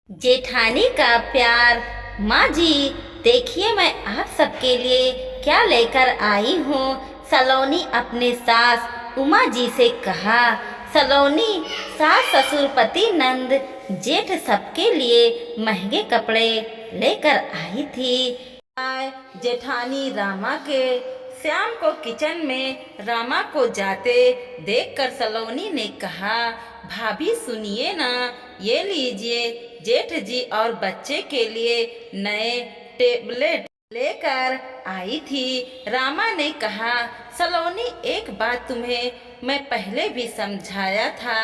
जेठानी का प्यार। माँ जी, देखिए मैं आप सबके लिए क्या लेकर आई हूँ। सलोनी अपने सास उमा जी से कहा। सलोनी सास ससुर पति नंद जेठ सबके लिए महंगे कपड़े लेकर आई थी। जेठानी रामा के श्याम को किचन में रामा को जाते देखकर सलोनी ने कहा, भाभी सुनिए ना, ये लीजिए, जेठ जी और बच्चे के लिए नए टेबलेट लेकर आई थी। रामा ने कहा, सलोनी एक बात तुम्हें मैं पहले भी समझाया था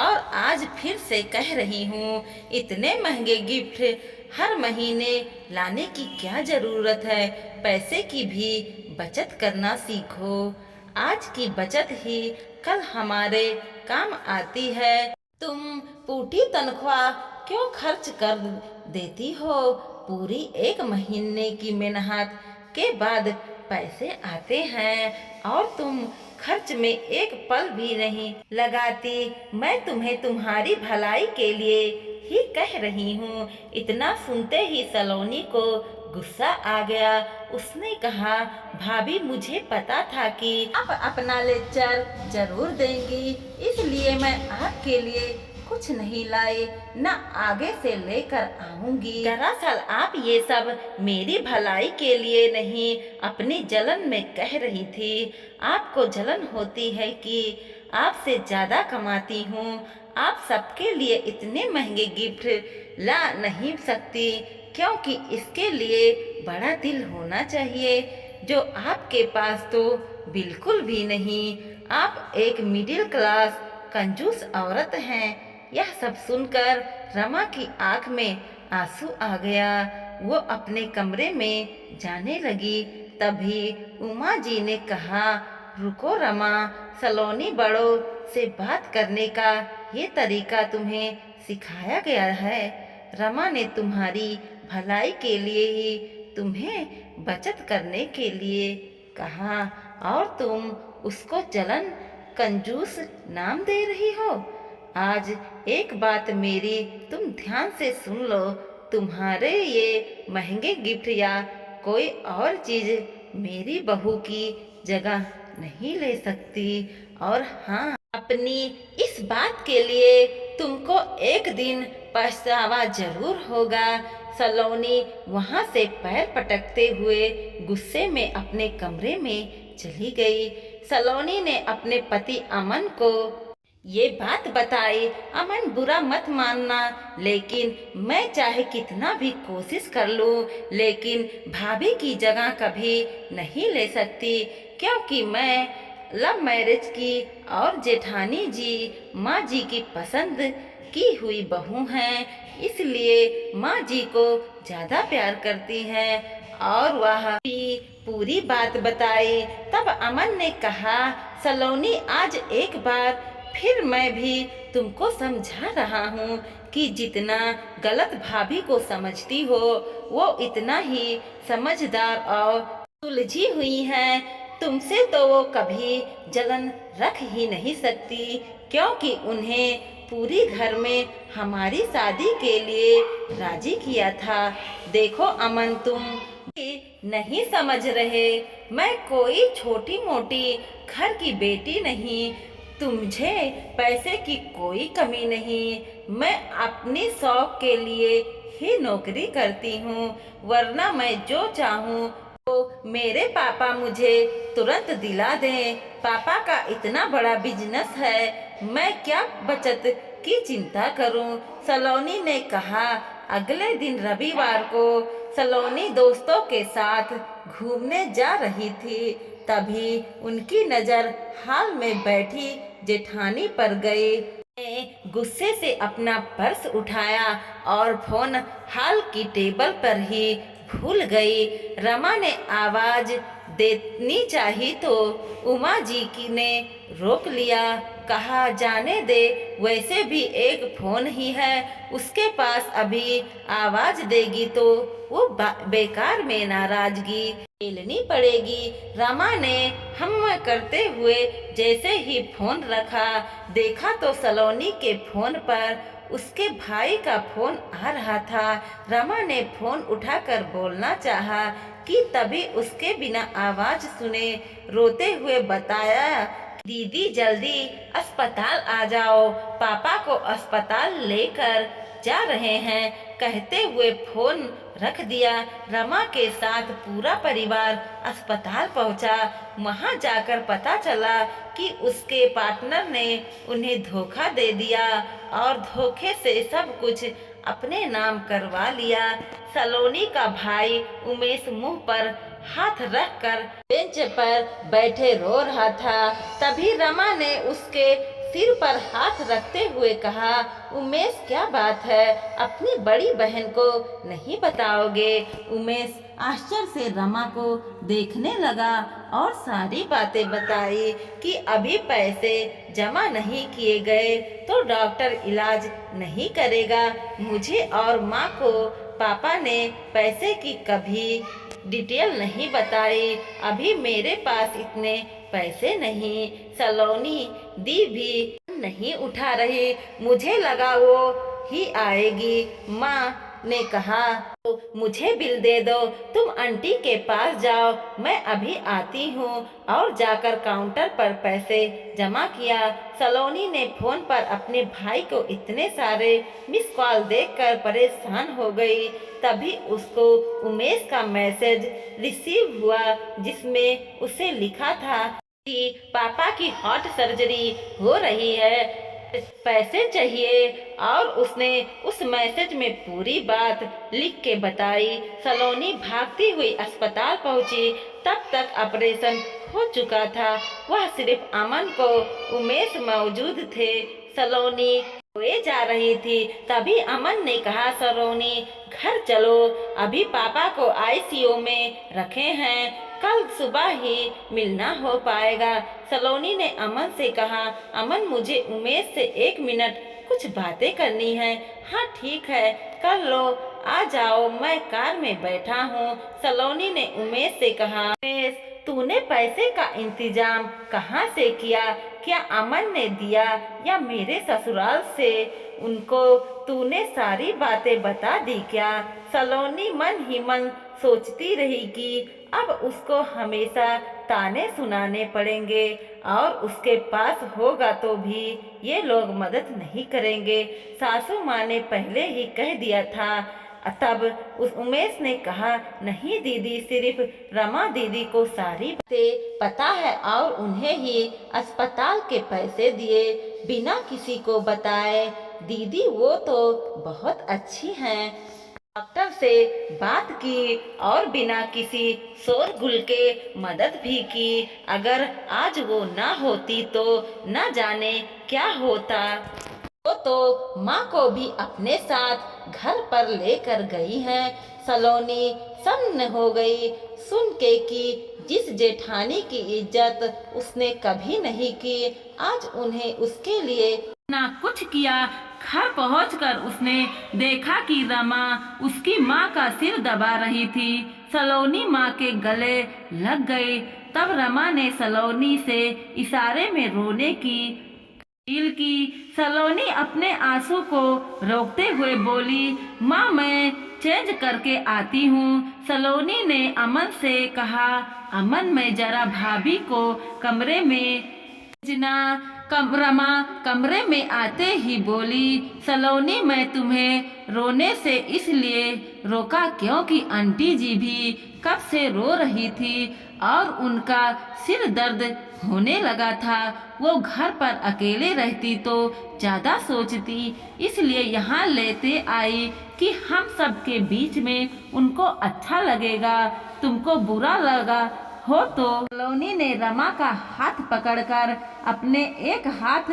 और आज फिर से कह रही हूँ, इतने महंगे गिफ्ट हर महीने लाने की क्या जरूरत है। पैसे की भी बचत करना सीखो। आज की बचत ही कल हमारे काम आती है। तुम पूरी तनख्वाह क्यों खर्च कर देती हो? पूरी एक महीने की मेहनत के बाद पैसे आते हैं और तुम खर्च में एक पल भी नहीं लगाती। मैं तुम्हें तुम्हारी भलाई के लिए ही कह रही हूँ। इतना सुनते ही सलोनी को गुस्सा आ गया। उसने कहा, भाभी मुझे पता था कि आप अपना लेक्चर जरूर देंगी, इसलिए मैं आपके लिए कुछ नहीं लाई, न आगे से लेकर आऊंगी। दरअसल आप ये सब मेरी भलाई के लिए नहीं, अपनी जलन में कह रही थी। आपको जलन होती है कि आपसे ज्यादा कमाती हूँ। आप सबके लिए इतने महंगे गिफ्ट ला नहीं सकती, क्योंकि इसके लिए बड़ा दिल होना चाहिए, जो आपके पास तो बिल्कुल भी नहीं। आप एक मिडिल क्लास कंजूस औरत हैं। यह सब सुनकर रमा की आंख में आंसू आ गया। वो अपने कमरे में जाने लगी। तभी उमा जी ने कहा, रुको रमा, सलोनी बड़ों से बात करने का ये तरीका तुम्हें सिखाया गया है। रमा ने तुम्हारी भलाई के लिए ही तुम्हें बचत करने के लिए कहा और तुम उसको जलन कंजूस नाम दे रही हो। आज एक बात मेरी तुम ध्यान से सुन लो, तुम्हारे ये महंगे गिफ्ट या कोई और चीज मेरी बहू की जगह नहीं ले सकती। और हाँ, अपनी इस बात के लिए तुमको एक दिन पछतावा जरूर होगा। सलोनी वहां से पैर पटकते हुए गुस्से में अपने कमरे में चली गई। सलोनी ने अपने पति अमन को ये बात बताई, अमन बुरा मत मानना, लेकिन मैं चाहे कितना भी कोशिश कर लूं, लेकिन भाभी की जगह कभी नहीं ले सकती, क्योंकि मैं लव मैरिज की और जेठानी जी माँ जी की पसंद की हुई बहू हैं, इसलिए माँ जी को ज्यादा प्यार करती हैं। और वह भी पूरी बात बताई। तब अमन ने कहा, सलोनी आज एक बार फिर मैं भी तुमको समझा रहा हूँ कि जितना गलत भाभी को समझती हो, वो इतना ही समझदार और सुलझी हुई है। तुमसे तो वो कभी जलन रख ही नहीं सकती, क्योंकि उन्हें पूरी घर में हमारी शादी के लिए राजी किया था। देखो अमन, तुम नहीं समझ रहे, मैं कोई छोटी मोटी घर की बेटी नहीं। तुझे पैसे की कोई कमी नहीं। मैं अपनी शौक के लिए ही नौकरी करती हूँ, वरना मैं जो चाहूँ तो मेरे पापा मुझे तुरंत दिला दें। पापा का इतना बड़ा बिजनेस है, मैं क्या बचत की चिंता करूं? सलोनी ने कहा। अगले दिन रविवार को सलोनी दोस्तों के साथ घूमने जा रही थी। तभी उनकी नजर हाल में बैठी जेठानी पर गई। गुस्से से अपना पर्स उठाया और फोन हाल की टेबल पर ही भूल गई। रमा ने आवाज देनी चाहिए तो उमा जी की ने रोक लिया। कहा, जाने दे, वैसे भी एक फोन ही है, उसके पास अभी आवाज देगी तो वो बेकार में नाराजगी झेलनी पड़ेगी। रमा ने हम करते हुए जैसे ही फोन रखा, देखा तो सलोनी के फोन पर उसके भाई का फोन आ रहा था। रमा ने फोन उठाकर बोलना चाहा कि तभी उसके बिना आवाज सुने रोते हुए बताया, दीदी जल्दी अस्पताल आ जाओ, पापा को अस्पताल लेकर जा रहे हैं। कहते हुए फोन रख दिया। रमा के साथ पूरा परिवार अस्पताल पहुंचा। वहां जाकर पता चला कि उसके पार्टनर ने उन्हें धोखा दे दिया और धोखे से सब कुछ अपने नाम करवा लिया। सलोनी का भाई उमेश मुंह पर हाथ रखकर बेंच पर बैठे रो रहा था। तभी रमा ने उसके सिर पर हाथ रखते हुए कहा, उमेश क्या बात है, अपनी बड़ी बहन को नहीं बताओगे? उमेश आश्चर्य से रमा को देखने लगा और सारी बातें बताई कि अभी पैसे जमा नहीं किए गए तो डॉक्टर इलाज नहीं करेगा। मुझे और माँ को पापा ने पैसे की कभी डिटेल नहीं बताई। अभी मेरे पास इतने पैसे नहीं। सलोनी दी भी नहीं उठा रही। मुझे लगा वो ही आएगी। माँ ने कहा, तो मुझे बिल दे दो, तुम आंटी के पास जाओ, मैं अभी आती हूँ। और जाकर काउंटर पर पैसे जमा किया। सलोनी ने फोन पर अपने भाई को इतने सारे मिस कॉल देखकर परेशान हो गई। तभी उसको उमेश का मैसेज रिसीव हुआ जिसमें उसे लिखा था कि पापा की हार्ट सर्जरी हो रही है, पैसे चाहिए। और उसने उस मैसेज में पूरी बात लिख के बताई। सलोनी भागती हुई अस्पताल पहुंची। तब तक ऑपरेशन हो चुका था। वह सिर्फ अमन को उमेश मौजूद थे। सलोनी सोए जा रही थी। तभी अमन ने कहा, सलोनी घर चलो, अभी पापा को आईसीयू में रखे हैं, कल सुबह ही मिलना हो पाएगा। सलोनी ने अमन से कहा, अमन मुझे उमेश से 1 मिनट कुछ बातें करनी है। हाँ ठीक है, कर लो, आ जाओ, मैं कार में बैठा हूँ। सलोनी ने उमेश से कहा, उमेश तूने पैसे का इंतजाम कहाँ से किया? क्या अमन ने दिया या मेरे ससुराल से उनको तूने सारी बातें बता दी क्या? सलोनी मन ही मन सोचती रही कि अब उसको हमेशा ताने सुनाने पड़ेंगे और उसके पास होगा तो भी ये लोग मदद नहीं करेंगे। सासू माँ ने पहले ही कह दिया था। तब उस उमेश ने कहा, नहीं दीदी, सिर्फ रमा दीदी को सारी बातें पता है और उन्हें ही अस्पताल के पैसे दिए बिना किसी को बताए। दीदी वो तो बहुत अच्छी हैं। डॉक्टर से बात की और बिना किसी शोरगुल के मदद भी की। अगर आज वो ना होती तो न जाने क्या होता। वो तो माँ को भी अपने साथ घर पर लेकर गई है। सलोनी सन्न हो गई सुन के कि जिस जेठानी की इज्जत उसने कभी नहीं की, आज उन्हें उसके लिए ना कुछ किया। घर पहुंचकर उसने देखा कि रमा उसकी माँ का सिर दबा रही थी। सलोनी माँ के गले लग गई। तब रमा ने सलोनी से इशारे में रोने की अपील की। सलोनी अपने आंसू को रोकते हुए बोली, माँ मैं चेंज करके आती हूँ। सलोनी ने अमन से कहा, अमन मैं जरा भाभी को कमरे में भेजना। रमा कमरे में आते ही बोली, सलोनी मैं तुम्हें रोने से इसलिए रोका क्योंकि आंटी जी भी कब से रो रही थी और उनका सिर दर्द होने लगा था। वो घर पर अकेले रहती तो ज़्यादा सोचती, इसलिए यहाँ लेते आई कि हम सबके बीच में उनको अच्छा लगेगा। तुमको बुरा लगा हो तो। सलोनी ने रमा का हाथ पकड़कर अपने एक हाथ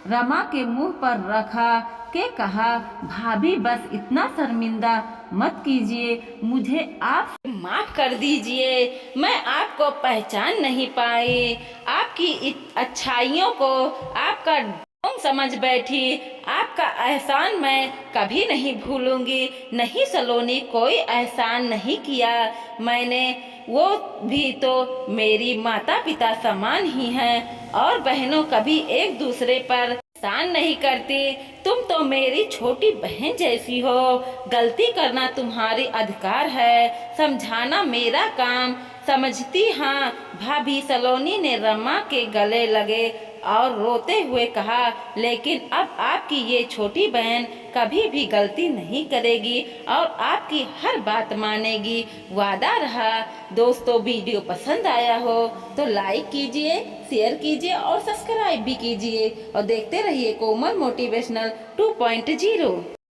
रमा के मुंह पर रखा के कहा, भाभी बस इतना शर्मिंदा मत कीजिए, मुझे आप माफ कर दीजिए। मैं आपको पहचान नहीं पाई। आपकी अच्छाइयों को आपका ढोंग समझ बैठी। आपका एहसान मैं कभी नहीं भूलूंगी। नहीं सलोनी, कोई एहसान नहीं किया मैंने। वो भी तो मेरी माता पिता समान ही हैं और बहनों कभी एक दूसरे पर एहसान नहीं करती। तुम तो मेरी छोटी बहन जैसी हो। गलती करना तुम्हारी अधिकार है, समझाना मेरा काम। समझती हाँ भाभी। सलोनी ने रमा के गले लगे और रोते हुए कहा, लेकिन अब आपकी ये छोटी बहन कभी भी गलती नहीं करेगी और आपकी हर बात मानेगी, वादा रहा। दोस्तों, वीडियो पसंद आया हो तो लाइक कीजिए, शेयर कीजिए और सब्सक्राइब भी कीजिए और देखते रहिए कोमल मोटिवेशनल 2.0।